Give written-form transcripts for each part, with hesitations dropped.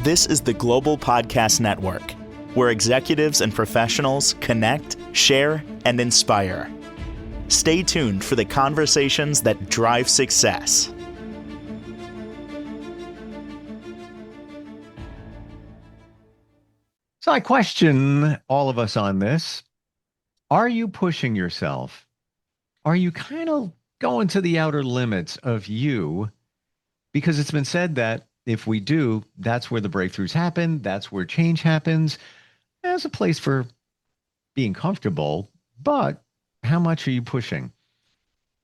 This is the Global Podcast Network, where executives and professionals connect, share, and inspire. Stay tuned for the conversations that drive success. So I question all of us on this. Are you pushing yourself? Are you kind of going to the outer limits of you? Because it's been said that if we do, that's where the breakthroughs happen. That's where change happens. There's a place for being comfortable, but how much are you pushing?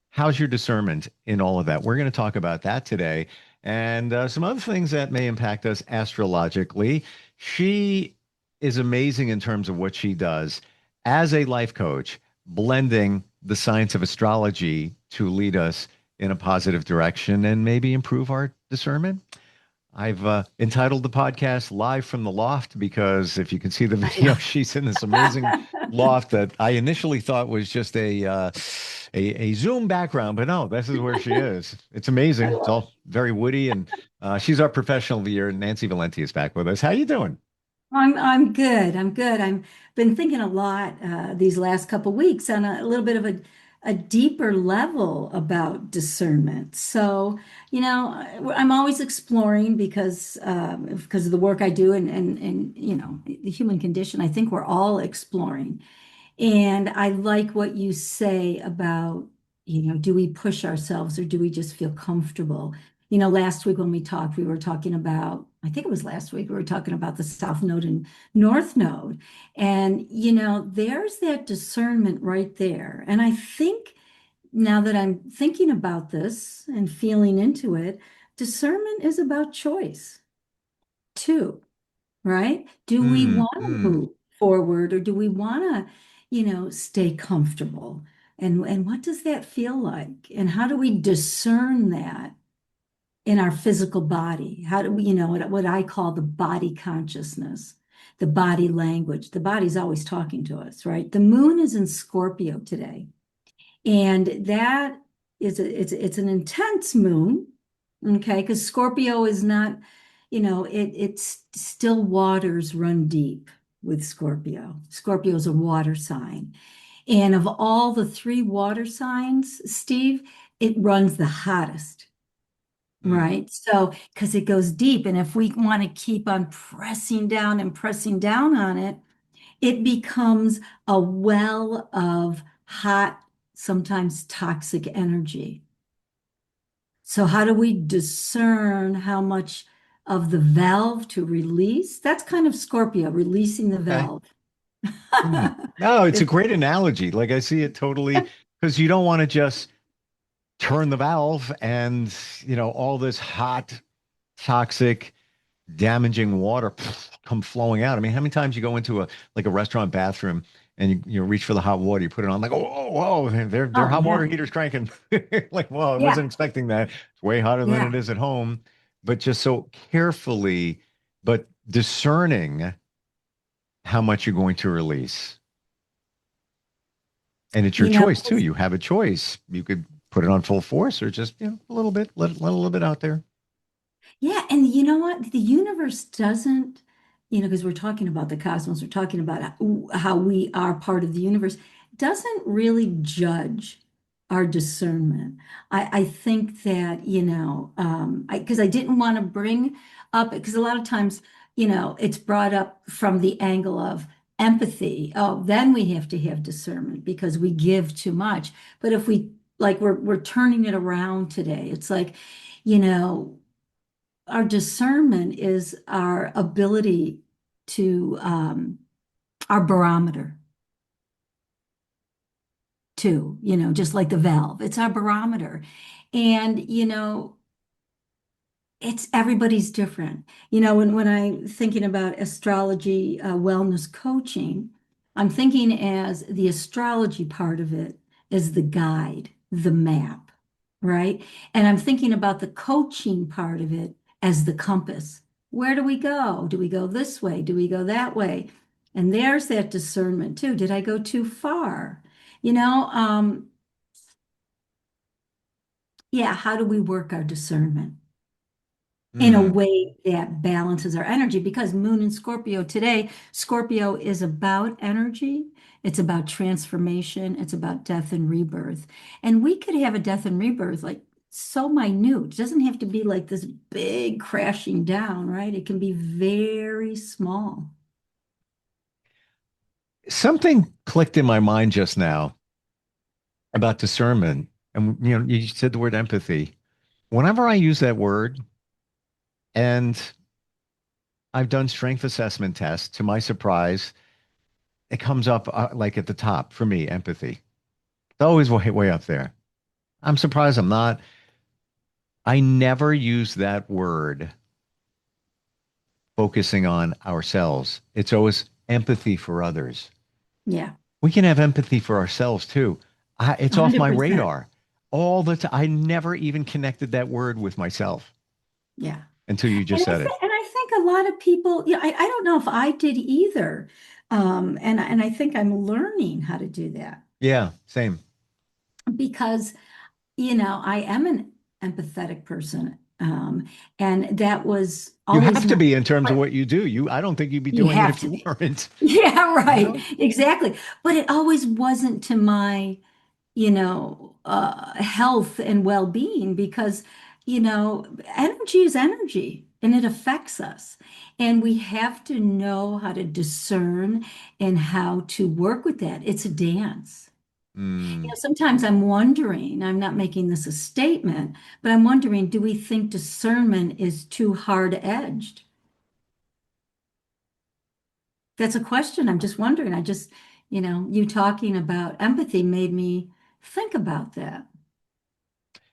How's your discernment in all of that? We're going to talk about that today and some other things that may impact us astrologically. She is amazing in terms of what she does as a life coach, blending the science of astrology to lead us in a positive direction and maybe improve our discernment. I've entitled the podcast Live from the Loft because if you can see the video, she's in this amazing loft that I initially thought was just a Zoom background, but no, this is where she is. It's amazing. It's all very woody, and she's our professional of the year. Nancy Volante is back with us. How you doing? I'm good. I'm good. I've been thinking a lot these last couple weeks on a little bit of a deeper level about discernment. So, I'm always exploring because of the work I do and the human condition. I think we're all exploring. And I like what you say about, do we push ourselves or do we just feel comfortable? Last week when we talked, we were talking about, I think it was last week, we were talking about the South Node and North Node. And, there's that discernment right there. And I think now that I'm thinking about this and feeling into it, discernment is about choice too, right? Do we Mm, want to mm. move forward or do we want to, stay comfortable? And what does that feel like? And how do we discern that in our physical body? How do we, what I call the body consciousness, the body language? The body's always talking to us, right? The moon is in Scorpio today. And that is it's an intense moon, okay? Because Scorpio is not, it's still waters run deep with Scorpio. Scorpio is a water sign. And of all the three water signs, Steve, it runs the hottest. Mm. Right. So, because it goes deep. And if we want to keep on pressing down and pressing down on it, it becomes a well of hot, sometimes toxic energy. So, how do we discern how much of the valve to release? That's kind of Scorpio, releasing the Okay. valve. Mm. No, it's a It's, great analogy. Like I see it totally because you don't want to just turn the valve and, all this hot, toxic, damaging water come flowing out. I mean, how many times you go into a restaurant bathroom and you reach for the hot water, you put it on like, oh, whoa, whoa, their oh, hot yeah. water heater's cranking. Like, well, I Yeah. wasn't expecting that. It's way hotter than Yeah. it is at home. But just so carefully, but discerning how much you're going to release. And it's your You know, choice too. You have a choice. You could put it on full force or just, a little bit, let a little bit out there. yeah, and you know what? The universe doesn't, because we're talking about the cosmos, we're talking about how we are part of the universe, doesn't really judge our discernment. I think that, because I didn't want to bring up, because a lot of times, it's brought up from the angle of empathy. Oh, then we have to have discernment because we give too much. But if we, like, we're turning it around today, it's like, you know, our discernment is our ability to our barometer too, just like the valve. It's our barometer. And, it's everybody's different. When I'm thinking about astrology, wellness coaching, I'm thinking as the astrology part of it is the guide, the map, right? And I'm thinking about the coaching part of it as the compass. Where do we go? Do we go this way? Do we go that way? And there's that discernment too. Did I go too far? You know, um, yeah, how do we work our discernment? in a Hmm. way that balances our energy because Moon in Scorpio today, Scorpio is about energy. It's about transformation. It's about death and rebirth. And we could have a death and rebirth like so minute. It doesn't have to be like this big crashing down, right? It can be very small. Something clicked in my mind just now about discernment. And you said the word empathy. Whenever I use that word, and I've done strength assessment tests, to my surprise, it comes up like at the top for me, empathy. It's always way up there. I'm surprised I'm not. I never use that word focusing on ourselves. It's always empathy for others. Yeah, We can have empathy for ourselves too. It's off my 100%. radar all the time. I never even connected that word with myself Yeah. until you just said it. And I think a lot of people, yeah, I don't know if I did either. And I think I'm learning how to do that Yeah, same. because, I am an empathetic person. And that was You always have to my, be in terms of what you do. I don't think you'd be you doing it have if to you be. weren't. Yeah, You right. know? Exactly. But it always wasn't to my health and well-being because, energy is energy and it affects us. And we have to know how to discern and how to work with that. It's a dance. Mm. Sometimes I'm wondering, I'm not making this a statement, but I'm wondering, do we think discernment is too hard-edged? That's a question. I'm just wondering. You talking about empathy made me think about that.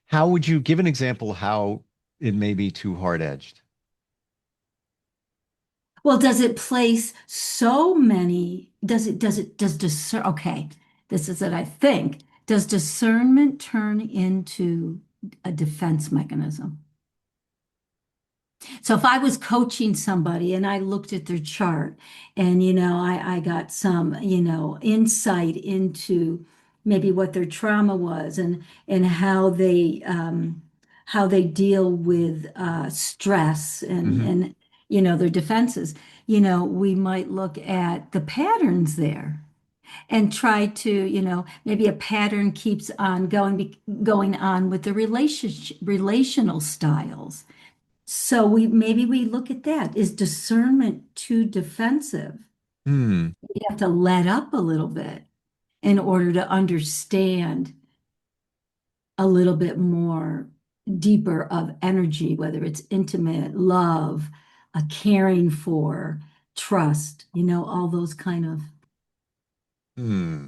How would you give an example how it may be too hard-edged? Well, does it place so many, does discern, okay, this is what I think. Does discernment turn into a defense mechanism? So if I was coaching somebody and I looked at their chart and, I got some, insight into maybe what their trauma was and how they deal with stress Hmm. and, their defenses, we might look at the patterns there and try to, maybe a pattern keeps on going on with the relational styles. So maybe we look at that. Is discernment too defensive? Hmm. We have to let up a little bit in order to understand a little bit more deeper of energy, whether it's intimate, love, a caring for, trust, all those kind of Hmm.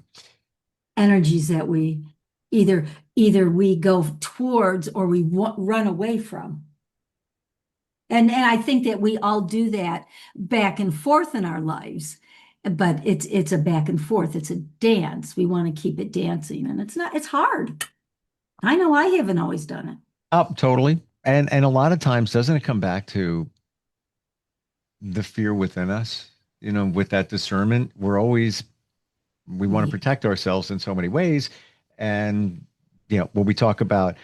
energies that we either either we go towards or we run away from. And I think that we all do that back and forth in our lives, but it's a back and forth. It's a dance. We want to keep it dancing, and it's hard. I know I haven't always done it. Oh, totally. And a lot of times, doesn't it come back to the fear within us? With that discernment, we want to Yeah, protect ourselves in so many ways. And when we talk about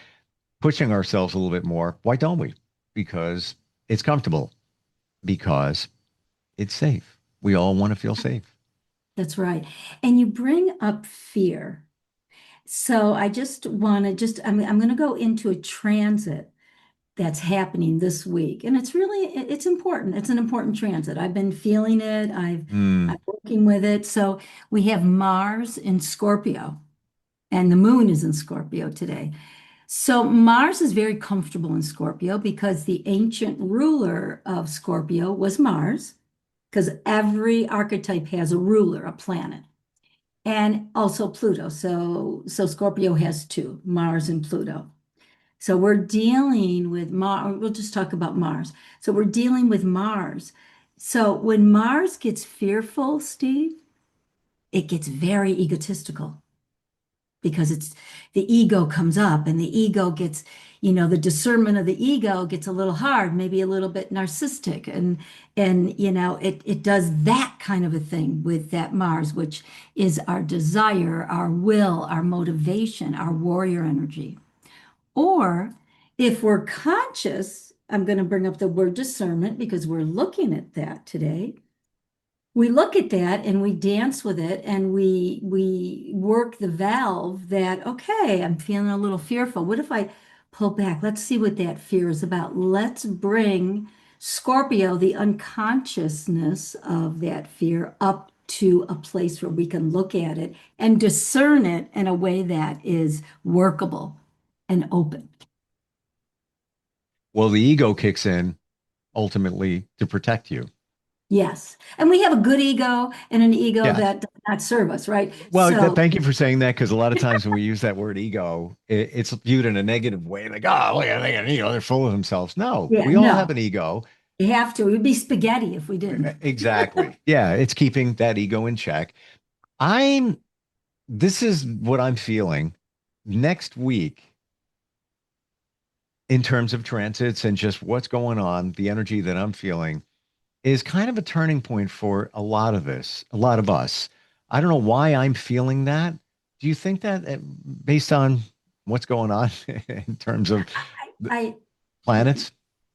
pushing ourselves a little bit more, why don't we? Because it's comfortable, because it's safe. We all want to feel safe. that's right. And you bring up fear. So I just want to I'm going to go into a transit that's happening this week. And it's important. It's an important transit. I've been feeling it. Hmm. I'm working with it. So we have Mars in Scorpio and the moon is in Scorpio today. So Mars is very comfortable in Scorpio because the ancient ruler of Scorpio was Mars, because every archetype has a ruler, a planet, and also Pluto. So Scorpio has two, Mars and Pluto. So we're dealing with Mars. We'll just talk about Mars. So we're dealing with Mars. So when Mars gets fearful, Steve, it gets very egotistical because it's the ego comes up and the ego gets, the discernment of the ego gets a little hard, maybe a little bit narcissistic. And it does that kind of a thing with that Mars, which is our desire, our will, our motivation, our warrior energy. Or if we're conscious I'm going to bring up the word discernment because we're looking at that today. We look at that and we dance with it and we work the valve that, okay, I'm feeling a little fearful. What if I pull back? Let's see what that fear is about. Let's bring Scorpio, the unconsciousness of that fear, up to a place where we can look at it and discern it in a way that is workable and open. Well, the ego kicks in ultimately to protect you. Yes. And we have a good ego and an ego Yes. that does not serve us, right? Well, So, thank you for saying that because a lot of times when we use that word ego, it's viewed in a negative way. Like, oh, look at they got an ego. They're full of themselves. No, yeah, we all have no. an ego. You have to. It would be spaghetti if we didn't. Exactly. Yeah, it's keeping that ego in check. I'm, this is what I'm feeling next week in terms of transits and just what's going on, the energy that I'm feeling is kind of a turning point for a lot of this, a lot of us. I don't know why I'm feeling that. Do you think that based on what's going on in terms of the I, planets?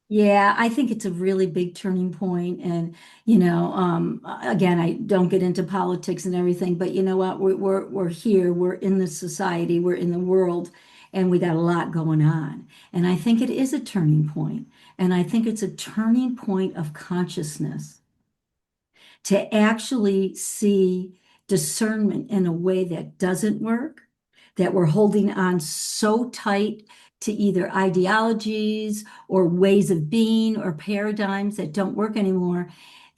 yeah, I think it's a really big turning point. And, again, I don't get into politics and everything, but you know what? We're here, we're in this society, we're in the world, and we got a lot going on. And I think it is a turning point. And I think it's a turning point of consciousness to actually see discernment in a way that doesn't work, that we're holding on so tight to either ideologies or ways of being or paradigms that don't work anymore,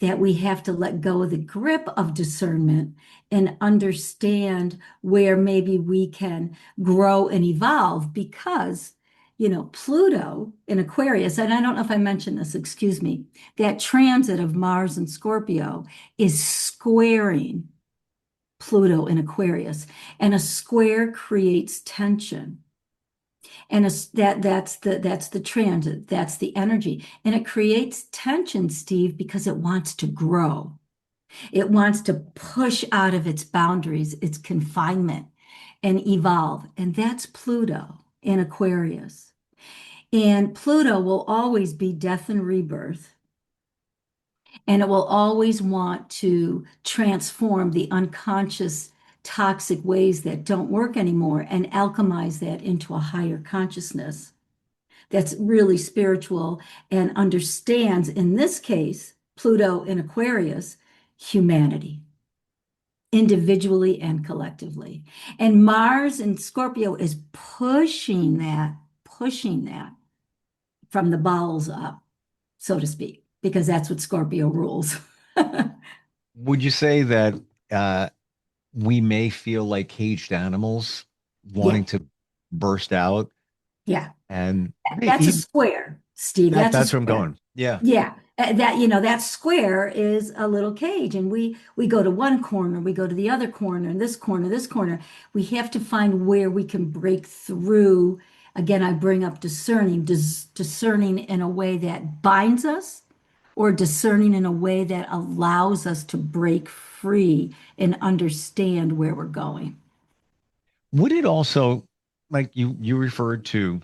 that we have to let go of the grip of discernment and understand where maybe we can grow and evolve because, Pluto in Aquarius, and I don't know if I mentioned this, excuse me, that transit of Mars and Scorpio is squaring Pluto in Aquarius, and a square creates tension. And that's the transit, that's the energy. And it creates tension, Steve, because it wants to grow. It wants to push out of its boundaries, its confinement, and evolve. And that's Pluto in Aquarius. And Pluto will always be death and rebirth. And it will always want to transform the unconscious toxic ways that don't work anymore and alchemize that into a higher consciousness that's really spiritual and understands, in this case, Pluto in Aquarius, humanity, individually and collectively. And Mars in Scorpio is pushing that from the bowels up, so to speak, because that's what Scorpio rules. Would you say that uh, we may feel like caged animals Yeah, wanting to burst out yeah. and That's a maybe square, Steve. That's a that's where I'm square. going. Yeah. Yeah. That square is a little cage, and we go to one corner, we go to the other corner, and this corner, this corner. We have to find where we can break through. Again, I bring up discerning in a way that binds us, or discerning in a way that allows us to break free and understand where we're going. Would it also, like you referred to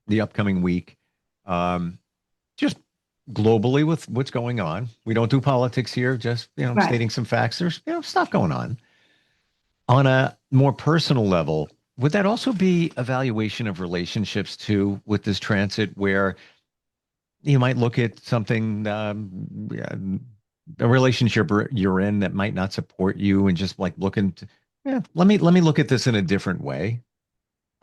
the upcoming week, um, just globally with what's going on. We don't do politics here, just Right. stating some facts. There's stuff going on. On a more personal level, would that also be evaluation of relationships too with this transit where you might look at something yeah, a relationship you're in that might not support you and just like looking to, yeah, let me look at this in a different way.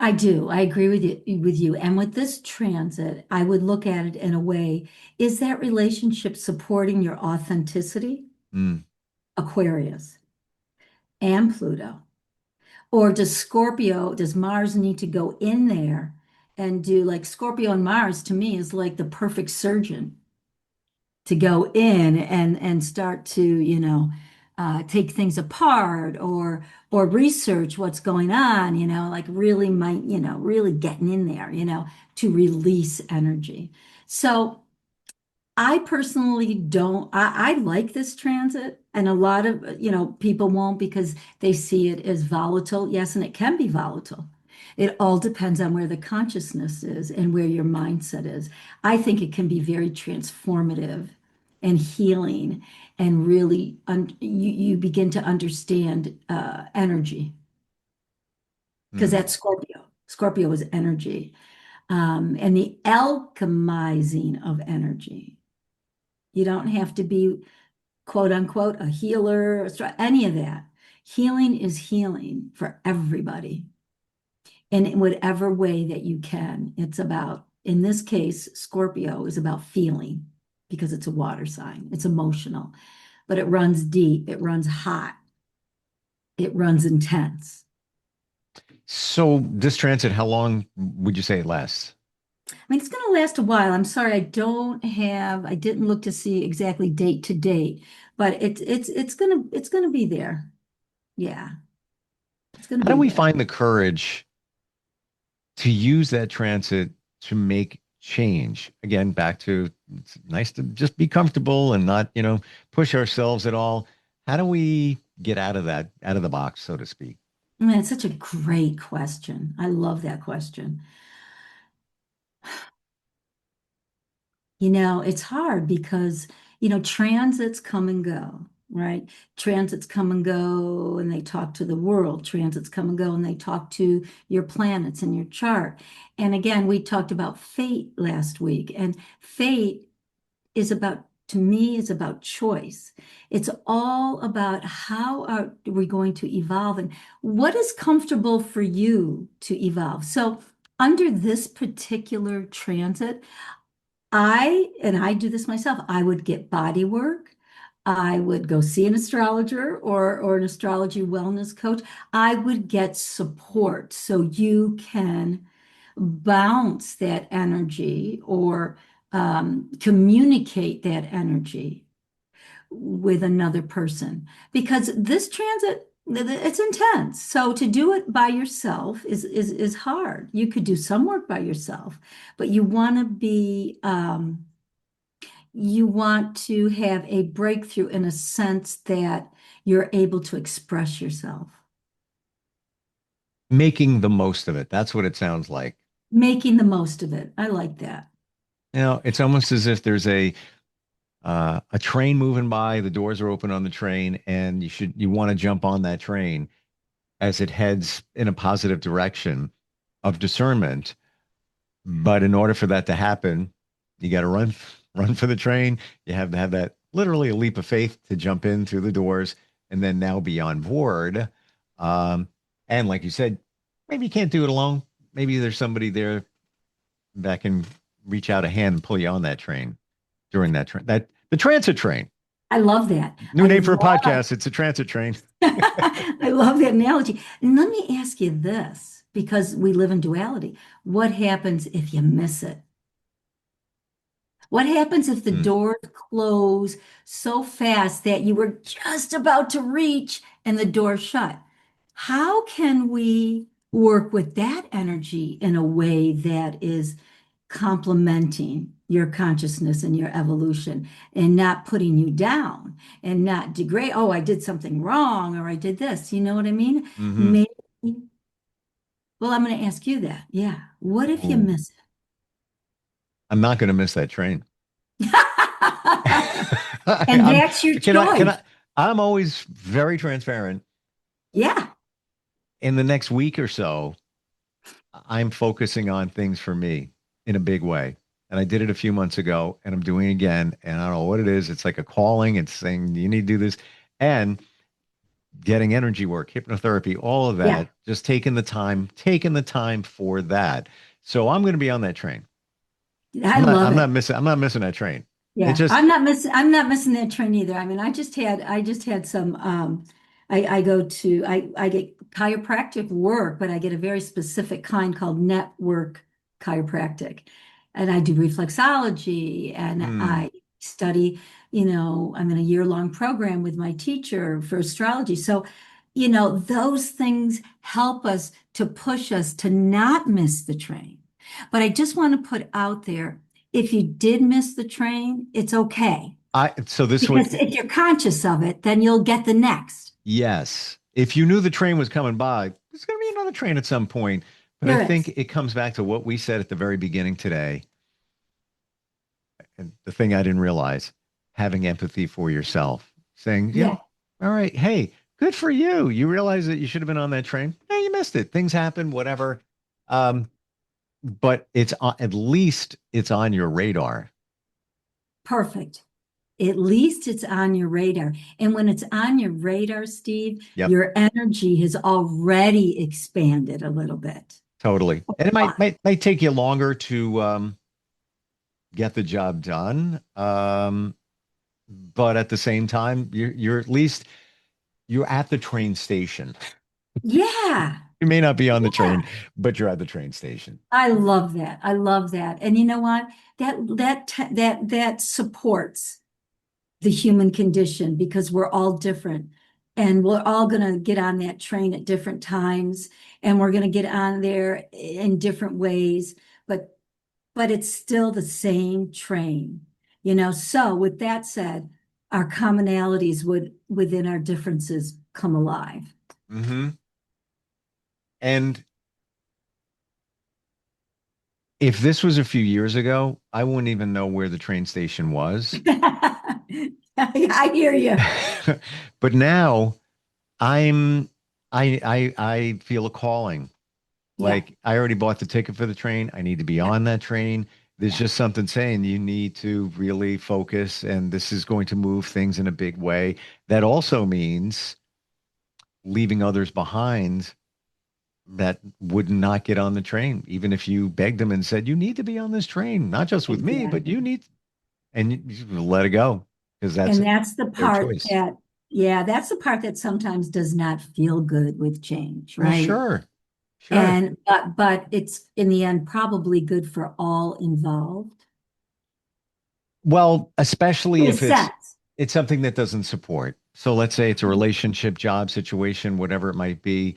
I do. I agree with you. And with this transit, I would look at it in a way, is that relationship supporting your authenticity? Mm. Aquarius and Pluto. Or does Mars need to go in there and do like Scorpio and Mars to me is like the perfect surgeon to go in and start to, take things apart or research what's going on, like really might, really getting in there, to release energy. So I personally don't, I like this transit, and a lot of, people won't because they see it as volatile. Yes, and it can be volatile. It all depends on where the consciousness is and where your mindset is. I think it can be very transformative and healing, and really you begin to understand energy, because Hmm. that's Scorpio. Scorpio is energy, and the alchemizing of energy. You don't have to be quote unquote a healer, any of that. Healing is healing for everybody in whatever way that you can. It's about, in this case, Scorpio is about feeling because it's a water sign. It's emotional, but it runs deep, it runs hot, it runs intense. So this transit, how long would you say it lasts? I mean, it's going to last a while. I'm sorry, I didn't look to see exactly date to date, but it's gonna be there. Yeah, it's gonna How do be we there. find the courage to use that transit to make change? Again, back to it's nice to just be comfortable and not, push ourselves at all. How do we get out of that, out of the box, so to speak? Man, it's such a great question. I love that question. It's hard because, transits come and go, right? Transits come and go and they talk to the world. Transits come and go and they talk to your planets and your chart. And again, we talked about fate last week, and fate is about, to me, is about choice. It's all about how are we going to evolve and what is comfortable for you to evolve. So under this particular transit, and I do this myself, I would get body work. I would go see an astrologer or an astrology wellness coach. I would get support so you can bounce that energy or communicate that energy with another person, because this transit, it's intense. So to do it by yourself is hard. You could do some work by yourself, but you want to have a breakthrough in a sense that you're able to express yourself, Making the most of it. That's what it sounds like. making the most of it. I like that. It's almost as if there's a train moving by, the doors are open on the train, and you want to jump on that train as it heads in a positive direction of discernment. But in order for that to happen, you got to run for the train. You have to have that literally a leap of faith to jump in through the doors and then now be on board. Um, and like you said, maybe you can't do it alone. Maybe there's somebody there that can reach out a hand and pull you on that train during that train. That the transit train. I love that. New name for a podcast. It's a transit train. I love that analogy. And let me ask you this, because we live in duality. What happens if you miss it? What happens if the Hmm. doors close so fast that you were just about to reach and the door shut? How can we work with that energy in a way that is complementing your consciousness and your evolution and not putting you down and not degrade? Oh, I did something wrong or I did this. You know what I mean? Hmm. Maybe, well, I'm going to ask you that. Yeah. What if you Ooh, miss I'm not going to miss that train. it? And I'm that's your can choice. I'm always very transparent. Yeah. In the next week or so, I'm focusing on things for me in a big way. And I did it a few months ago and I'm doing it again. And I don't know what it is. It's like a calling. It's saying you need to do this and getting energy work, hypnotherapy, all of Yeah. that, just taking the time for that. So I'm going to be on that train. I love it. I'm not missing that train. It Yeah, just, I'm not missing that train either. I mean, I just had some I get chiropractic work, but I get a very specific kind called network chiropractic. And I do reflexology and hmm, I study, I'm in a year-long program with my teacher for astrology. So, those things help us to push us to not miss the train. But I just want to put out there, if you did miss the train, it's okay. so this Because would, if you're conscious of it, then you'll get the next. yes. If you knew the train was coming by, there's going to be another train at some point. But I There think is. it comes back to what we said at the very beginning today, and the thing I didn't realize, having empathy for yourself, saying, Yeah, all right, hey, good for you. You realize that you should have been on that train. Hey, you missed it. Things happen, whatever. Um, but at least it's on your radar. perfect. At least it's on your radar. And when it's on your radar, Steve, Yep, your energy has already expanded a little bit. totally. A And it might lot. might, might take you longer to get the job done. But at the same time, you're at least you're at the train station. Yeah. You may not be on the Yeah. train, but you're at the train station. I love that. I love that. And you know what? That supports the human condition because we're all different and we're all going to get on that train at different times and we're going to get on there in different ways, but it's still the same train. So with that said, our commonalities would within our differences come alive. Hmm. And if this was a few years ago, I wouldn't even know where the train station was. I hear you. But now I'm I feel a calling. Yeah. Like I already bought the ticket for the train. I need to be Yeah. on that train. There's Yeah. just something saying you need to really focus, and this is going to move things in a big way. That also means leaving others behind that would not get on the train, even if you begged them and said, you need to be on this train, not just with me, but Exactly. you need, and you let it go because that's And that's the their part choice. that, yeah, that's the part that sometimes does not feel good with change, Well, right? sure, sure. And but it's in the end probably good for all involved. Well, especially In a if sense. it's something that doesn't support. So let's say it's a relationship, job situation, whatever it might be.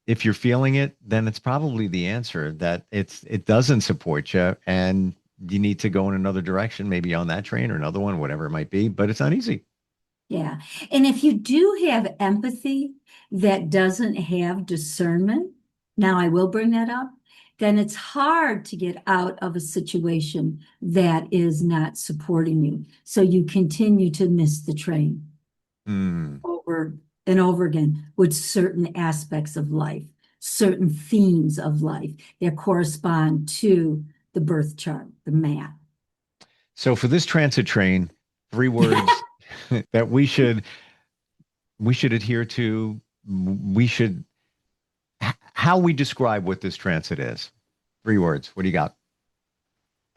If you're feeling it, then it's probably the answer that it doesn't support you, and you need to go in another direction, maybe on that train or another one, whatever it might be. But it's not easy. Yeah. And if you do have empathy that doesn't have discernment, now I will bring that up, then it's hard to get out of a situation that is not supporting you. So you continue to miss the train Hmm. over and over again with certain aspects of life, certain themes of life that correspond to the birth chart, the map. So for this transit train, three words that we should adhere to. We should how we describe what this transit is. Three words. What do you got?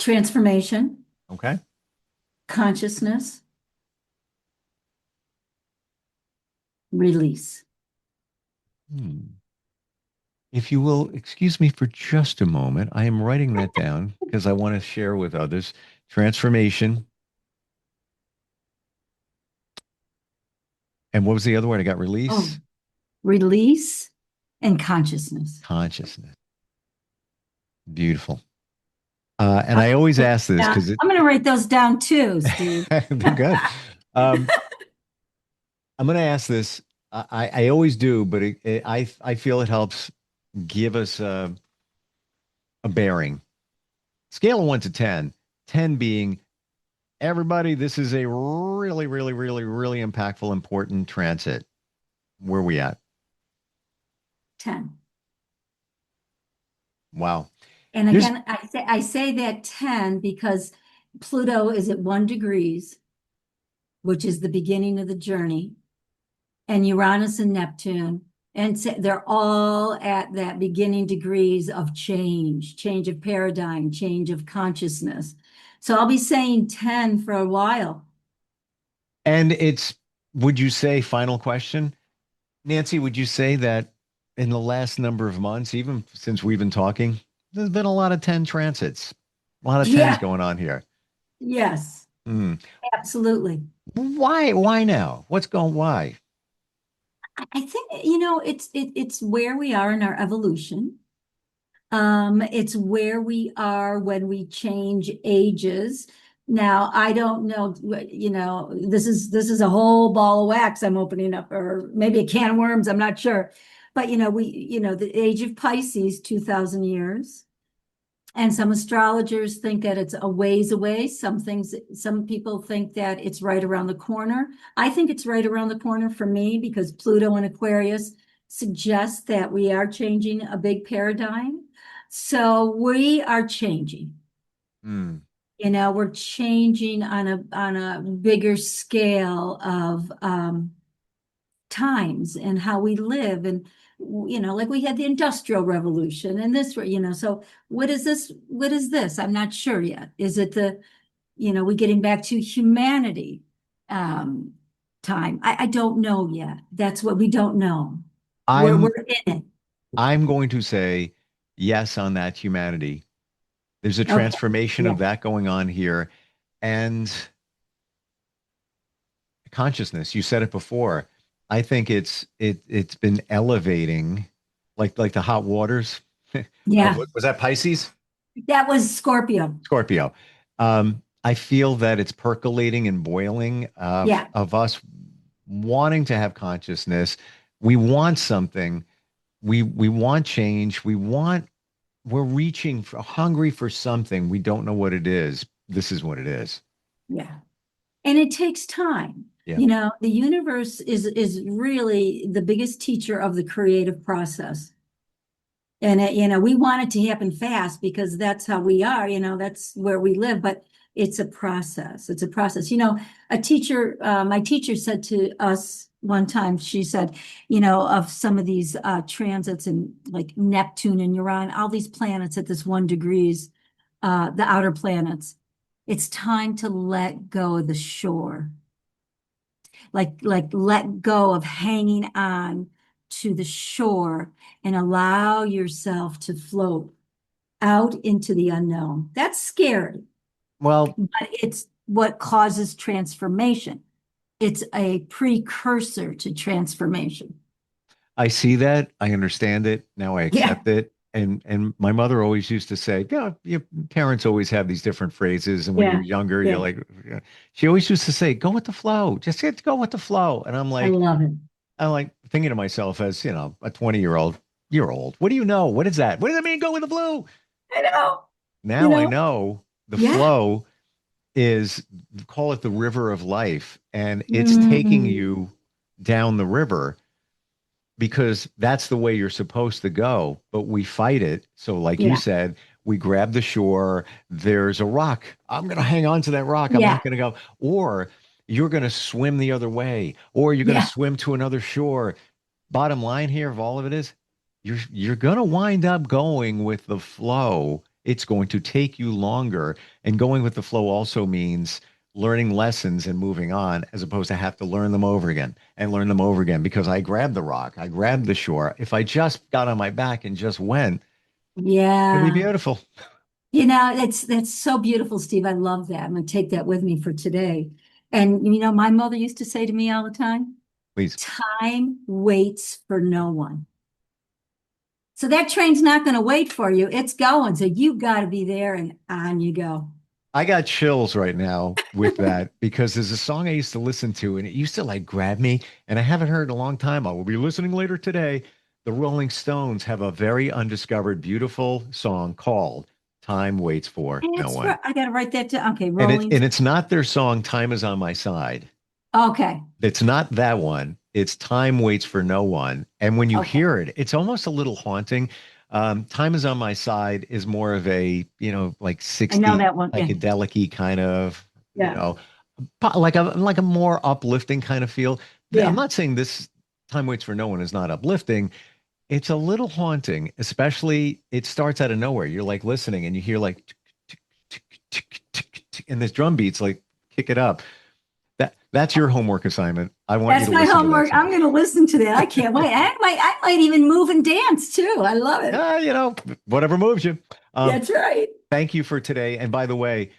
Transformation, Okay. consciousness, release. Hmm. If you will excuse me for just a moment, I am writing that down because I want to share with others. Transformation. And what was the other word? I got Oh, release, release and consciousness. consciousness. Beautiful. And I'm I always gonna ask this because I'm gonna write those down too, Steve. they're good. Um, I'm going to ask this. I always do, but I feel it helps give us a bearing. Scale of 1 to 10, 10 being everybody, this is a really, really, really, really impactful, important transit. Where are we at? 10. Wow. And Here's again, I say that 10 because Pluto is at 1 degrees, which is the beginning of the journey, and Uranus and Neptune, and they're all at that beginning degrees of change of paradigm, change of consciousness. So I'll be saying 10 for a while. and it's would you say final question, Nancy, would you say that in the last number of months, even since we've been talking, there's been a lot of 10 transits, a lot of tens Yeah, going on here. yes, Hmm. absolutely. Why now? What's going why? I think, it's where we are in our evolution. It's where we are when we change ages. Now, I don't know, this is a whole ball of wax I'm opening up, or maybe a can of worms, I'm not sure. But the age of Pisces, 2000 years. And some astrologers think that it's a ways away. Some people think that it's right around the corner. I think it's right around the corner for me because Pluto and Aquarius suggests that we are changing a big paradigm. So we are changing. Hmm. We're changing on a bigger scale of times and how we live. And like we had the Industrial Revolution and so what is this? I'm not sure yet. Is it we getting back to humanity time? I don't know yet. That's what we don't know. We're I'm in it. I'm going to say yes on that humanity. There's a Okay. transformation Yeah. of that going on here. And consciousness, you said it before. I think it's been elevating like the hot waters of Yeah. what was that Pisces? That was Scorpio. Scorpio. I feel that it's percolating and boiling Yeah. of us wanting to have consciousness. We want something. We want change. We're reaching for hungry for something. We don't know what it is. This is what it is. Yeah. And it takes time. Yeah. The universe is really the biggest teacher of the creative process. And we want it to happen fast because that's how we are, that's where we live, but it's a process. It's a process. My teacher said to us one time, she said, of some of these transits and like Neptune and Uranus, all these planets at this 1 degrees, the outer planets, it's time to let go of the shore. Like let go of hanging on to the shore and allow yourself to float out into the unknown. That's scary, Well, but it's what causes transformation. It's a precursor to transformation. I see that. I understand it. Now I Yeah, accept it. And my mother always used to say, yeah, your parents always have these different phrases. And when you're yeah, younger, you're yeah. like, yeah. She always used to say, go with the flow. Just get to go with the flow. And I love it. I'm like thinking to myself as, a 20-year-old, you're old. What do you know? What is that? What does that mean? Go with the flow. I know. You Now I know, know the yeah. flow is, call it the river of life. And it's taking Mm, you down the river because that's the way you're supposed to go, but we fight it. So, like you yeah, said, we grab the shore, there's a rock. I'm going to hang on to that rock. I'm yeah, not going to go. Or you're going to swim the other way, or you're going to yeah, swim to another shore. Bottom line here of all of it is you're going to wind up going with the flow. It's going to take you longer. And going with the flow also means learning lessons and moving on as opposed to have to learn them over again and learn them over again because I grabbed the rock, I grabbed the shore. If I just got on my back and just went, it'd be yeah. beautiful. That's so beautiful, Steve. I love that. I'm gonna take that with me for today. And my mother used to say to me all the time, Please. time waits for no one. So that train's not going to wait for you. It's going. So you got to be there and on you go. I got chills right now with that because there's a song I used to listen to and it used to like grab me and I haven't heard in a long time. I will be listening later today. The Rolling Stones have a very undiscovered, beautiful song called Time Waits for No That's One. right. I got to write that down. Okay, And it Rolling. and it's not their song Time Is on My Side. Okay. It's not that one. It's Time Waits for No One. And when you Okay. hear it, it's almost a little haunting. Time Is on My Side is more of a, like I know 60 that one. Yeah. psychedelic kind of, Yeah. like a more uplifting kind of feel. I'm Yeah. not saying this Time Waits for No One is not uplifting. It's a little haunting, especially it starts out of nowhere. You're like listening and you hear like tick, tick, tick, tick, tick, tick, and this drum beats like kick it up. That's your homework assignment. I want you That's to my listen to that homework. I'm song. going to listen to that. I can't wait. I might even move and dance too. I love it. Whatever moves you. That's right. Thank you for today. And by the way,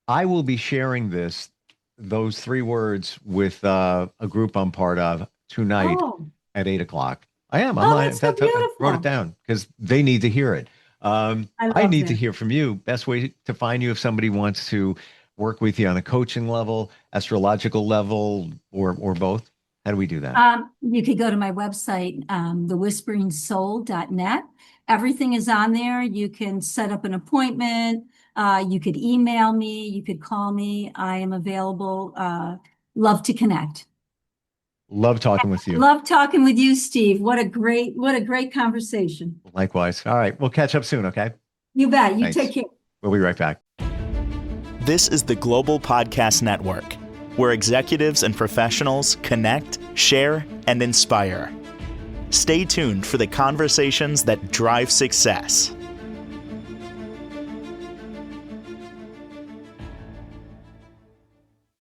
I will be sharing those 3 words with a group I'm part of tonight Oh, at 8 o'clock. I am. oh, that's so I wrote it beautiful. down because they need to hear it. I I love need to that. hear from you. Best way to find you if somebody wants to work with you on a coaching level, astrological level, or both. How do we do that? You could go to my website, thewhisperingsoul.net. Everything is on there. You can set up an appointment. You could email me. You could call me. I am available. Love to connect. Love talking with you. Love talking with you, Steve. What a great conversation. Likewise. All right. We'll catch up soon, okay? You bet. You Thanks. take care. We'll be right back. This is the Global Podcast Network, where executives and professionals connect, share, and inspire. Stay tuned for the conversations that drive success.